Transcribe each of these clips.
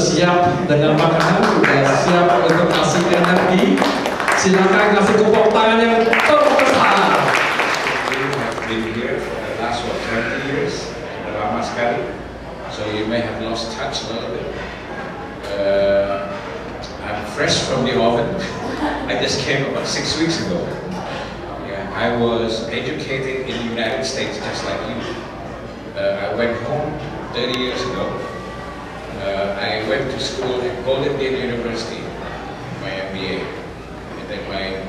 siap dengan makanan, sudah siap untuk kasih energi. Silakan kasih tepuk tangan yang terbesar. We have been here for the last 20 years, lama sekali. So you may have lost touch a little bit. I'm fresh from the oven. I just came about 6 weeks ago. Yeah, I was educated in the United States just like you. I went home 30 years ago. I went to school at Golden Gate University, my MBA. And then my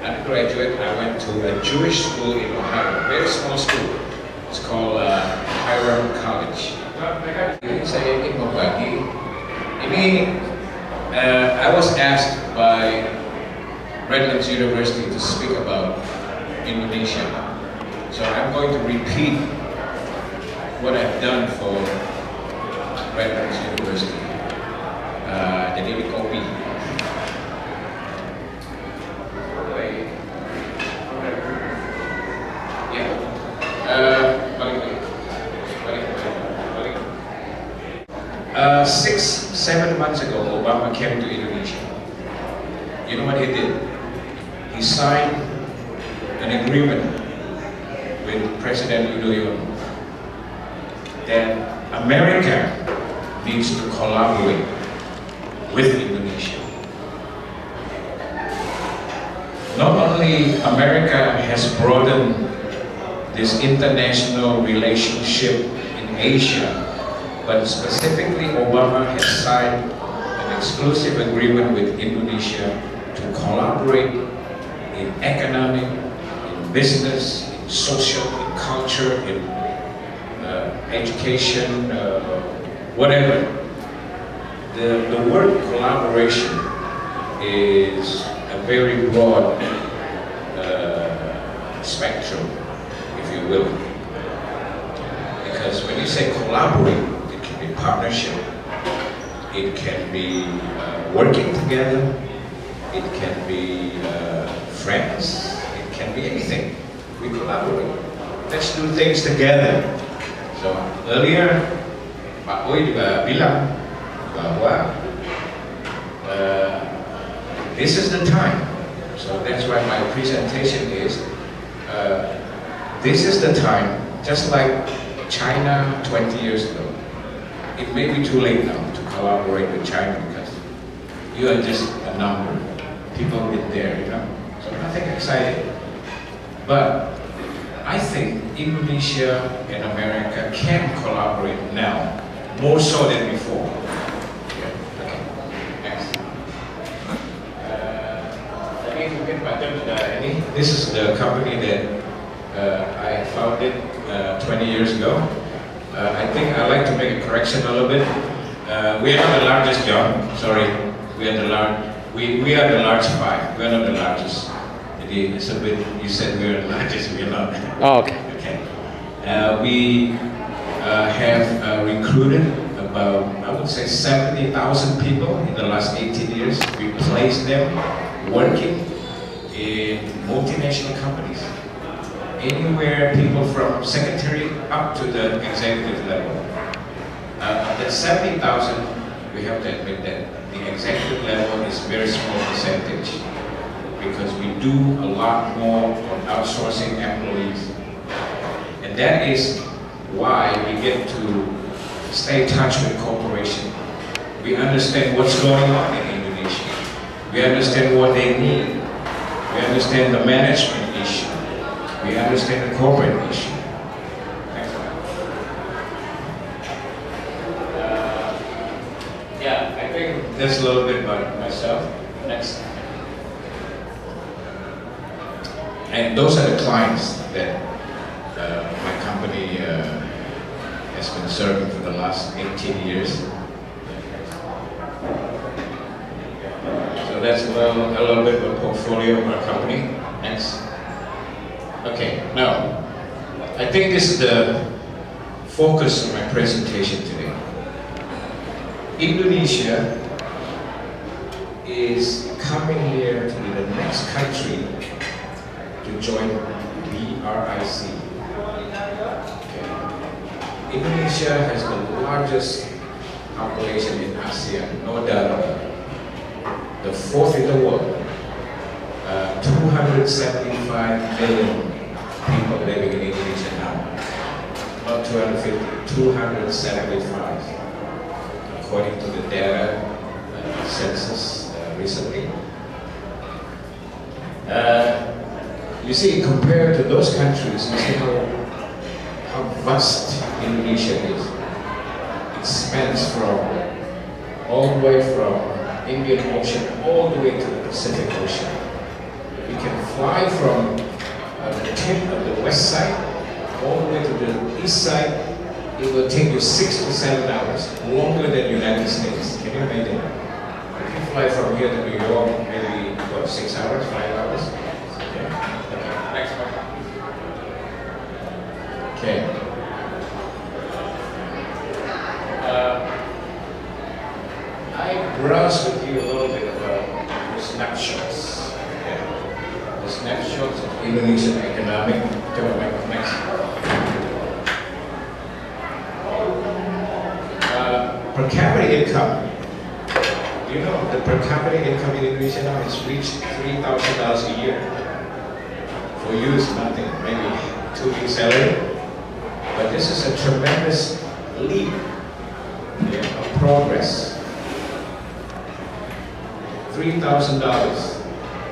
undergraduate, I went to a Jewish school in Ohio, a very small school. It's called Hiram College. Saya ingin membagi, ini I was asked by Redlands University to speak about Indonesia. So I'm going to repeat what I've done for Redlands University. Jadi di copy. Yeah. 6-7 months ago, Obama came to Indonesia. You know what he did? He signed an agreement with President Yudhoyono that America needs to collaborate with Indonesia. Not only America has broadened this international relationship in Asia, but specifically Obama has signed an exclusive agreement with Indonesia to collaborate in economic, in business, in social, in culture, in education, whatever. The word collaboration is a very broad spectrum, if you will. Because when you say collaborate, it can be partnership, it can be working together, it can be friends, it can be anything. We collaborate. Let's do things together. So earlier, Pak Boy juga bilang bahwa this is the time. So that's why my presentation is this is the time, just like China 20 years ago. It may be too late now to collaborate with China because you are just a number. People get there, you know. So nothing exciting. But I think Indonesia and America can collaborate now, more so than before. Yeah. Okay. Next. This is the company that I founded 20 years ago. I think I'd like to make a correction a little bit. We are not the largest, John. Sorry, we are the large five. We are not the largest. It's a bit. You said we are the largest. We are not. Oh, okay. Okay. We have recruited about, I would say, 70,000 people in the last 18 years. We placed them working in multinational companies. Anywhere people from secretary up to the executive level. That 70,000, we have to admit that the executive level is a very small percentage because we do a lot more on outsourcing employees. And that is why we get to stay in touch with corporations. We understand what's going on in Indonesia. We understand what they need. We understand the management issue. We understand the corporate issue. Next one. Yeah, I think that's a little bit about myself. Next. And those are the clients that my company has been serving for the last 18 years. So that's a little bit of a portfolio of our company. Next. Okay, now, I think this is the focus of my presentation today. Indonesia is coming here to be the next country to join BRIC. Okay. Indonesia has the largest population in ASEAN, no doubt about it. The fourth in the world. 275 million people living in Indonesia now. Not 250, 275, according to the data census recently. You see, compared to those countries, you see how vast Indonesia is. It spans from all the way from Indian Ocean all the way to the Pacific Ocean. You can fly from the tip of the west side all the way to the east side. It will take you 6 to 7 hours, longer than the United States. Can you imagine? If you fly from here to New York, maybe what, 6 hours, 5 hours? Okay. Next one. Okay. I browsed with you a little bit about the snapshots. Okay. The snapshots of Indonesian economic development. Next. Per capita income. You know, the per capita income in Indonesia now has reached $3,000 a year. For you, it's nothing, maybe 2 weeks salary. But this is a tremendous leap of progress. $3,000.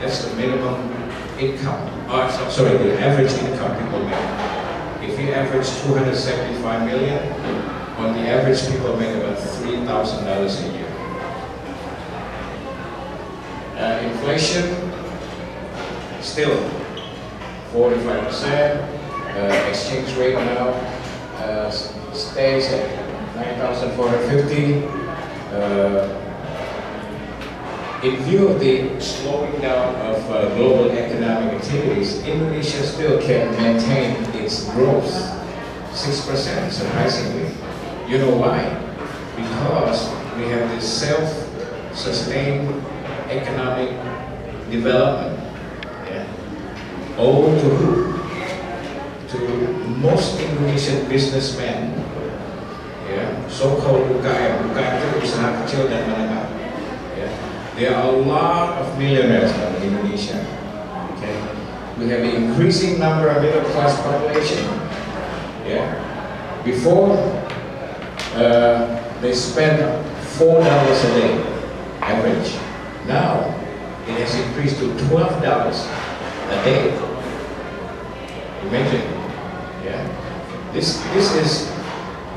That's the minimum income. Sorry, the average income people make. If you average 275 million, on the average people make about $3,000 a year. Inflation, still 45%. Exchange rate now stays at 9,450. In view of the slowing down of global economic activities, Indonesia still can maintain its growth, 6%, surprisingly. You know why? Because we have this self-sustained economic development. Yeah. Owed to who? To most Indonesian businessmen, yeah, so-called UKM. UKM itu usaha kecil dan menengah. Yeah. There are a lot of millionaires now in Indonesia. Okay. We have an increasing number of middle-class population. Yeah. Before, they spend $4 a day, average. Now, it has increased to $12 a day. Imagine, yeah. This is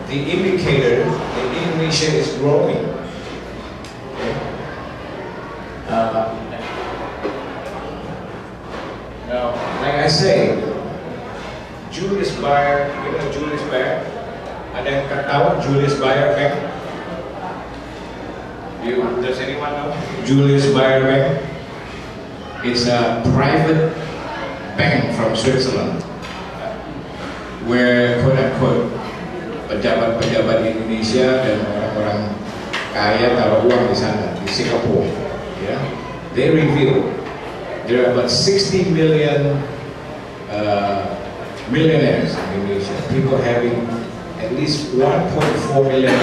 the indicator that Indonesia is growing. Okay. Now, like I say, Julius Baer, you know Julius Baer? Ada yang tahu Julius Baer Bank? Does anyone know Julius Baer Bank? It's a private bank from Switzerland, where quote-unquote pejabat-pejabat Indonesia dan orang-orang kaya taruh uang di sana, di Singapura. Yeah? They reveal there are about 60 million millionaires in Indonesia, people having at least $1.4 million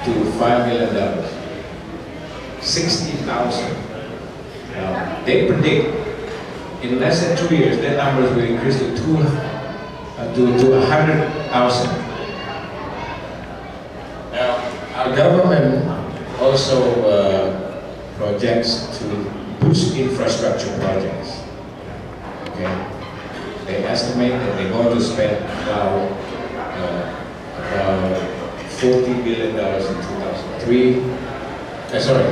to $5 million. 60,000. They predict in less than 2 years that numbers will increase to 100,000. Now, our government also projects to boost infrastructure projects. Okay, they estimate that they're going to spend about $40 billion in 2003. Sorry,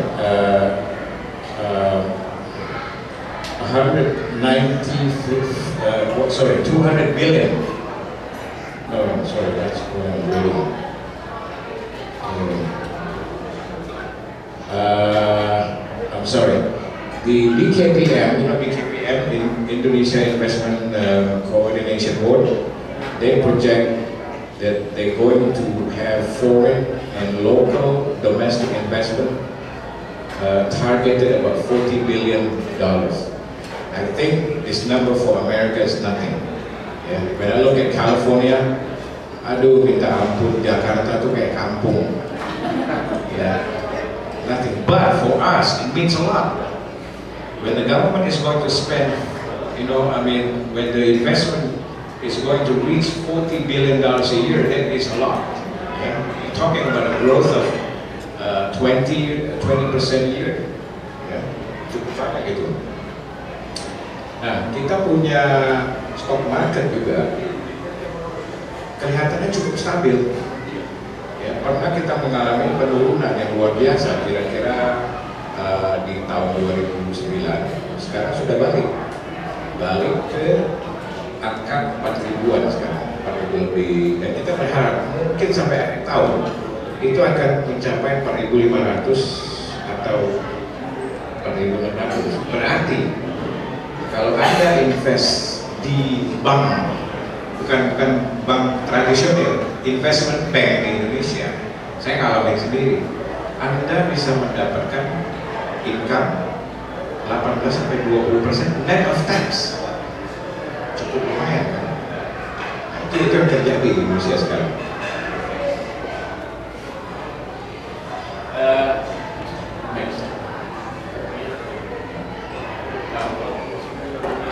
200 billion. No, sorry, that's billion. I'm sorry. The BKPM, you know BKPM, Indonesia Investment Coordination Board, they project that they're going to have foreign and local domestic investment targeted about $40 billion. I think this number for America is nothing. Yeah. When I look at California, aduh minta ampun, Jakarta tuh kayak kampung. Yeah, nothing. But for us, it means a lot. When the government is going to spend, when the investment is going to reach $40 billion a year, that is a lot. Yeah? You're talking about a growth of 20% a year. Ya, cukup banyak gitu. Nah, kita punya stock market juga kelihatannya cukup stabil. Ya, pernah kita mengalami penurunan yang luar biasa, kira-kira di tahun 2009. Sekarang sudah balik ke angka 4.000-an sekarang, 4.000 lebih. Dan kita berharap mungkin sampai akhir tahun itu akan mencapai 4.500 atau 4.600. Berarti kalau Anda invest di bank, bukan bank tradisional, investment bank di Indonesia, saya ngalamin sendiri, Anda bisa mendapatkan income 18-20% net of tax. Cukup lumayan kan? Itu yang terjadi di Indonesia sekarang. Next.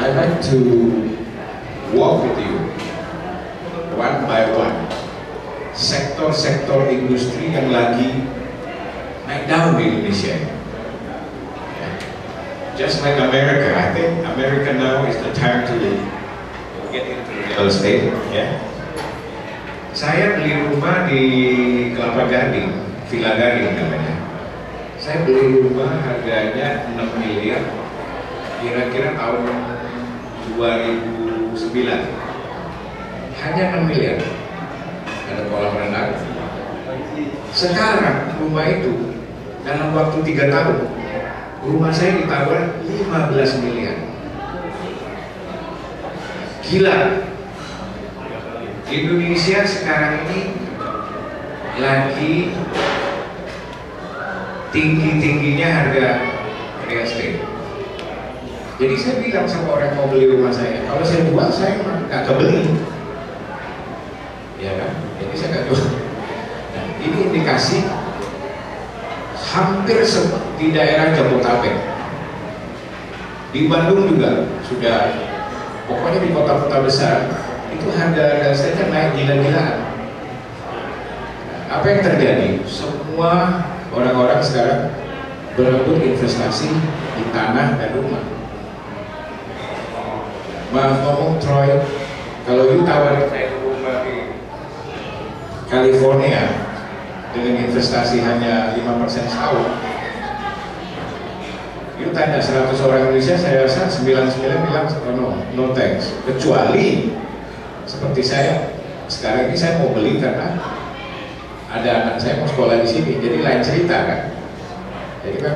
I'd like to walk with you one by one sektor-sektor industri yang lagi naik daun di Indonesia. Just like America, I think America now is the time to get into real estate. Ya. Saya beli rumah di Kelapa Gading, Villa Gading namanya. Saya beli rumah harganya 6 miliar, kira-kira tahun 2009. Hanya 6 miliar. Ada kolam renang. Sekarang rumah itu dalam waktu 3 tahun, rumah saya ditawar 15 miliar. Gila. Indonesia sekarang ini lagi tinggi-tingginya harga real estate. Jadi saya bilang sama orang yang mau beli rumah saya, kalau saya jual saya nggak kebeli. Ya kan? Jadi saya nggak jual. Nah, ini indikasi hampir di daerah Jabodetabek, di Bandung juga sudah, pokoknya di kota-kota besar itu harga real estate naik gila-gilaan. Apa yang terjadi? Semua orang-orang sekarang berebut investasi di tanah dan rumah. Maaf ngomong Troy, kalau you tawarin saya rumah di California dengan investasi hanya 5% setahun, you tanya 100 orang Indonesia, saya rasa 99 bilang oh no thanks. Kecuali seperti saya, sekarang ini saya mau beli karena ada anak saya mau sekolah di sini, jadi lain cerita kan. Jadi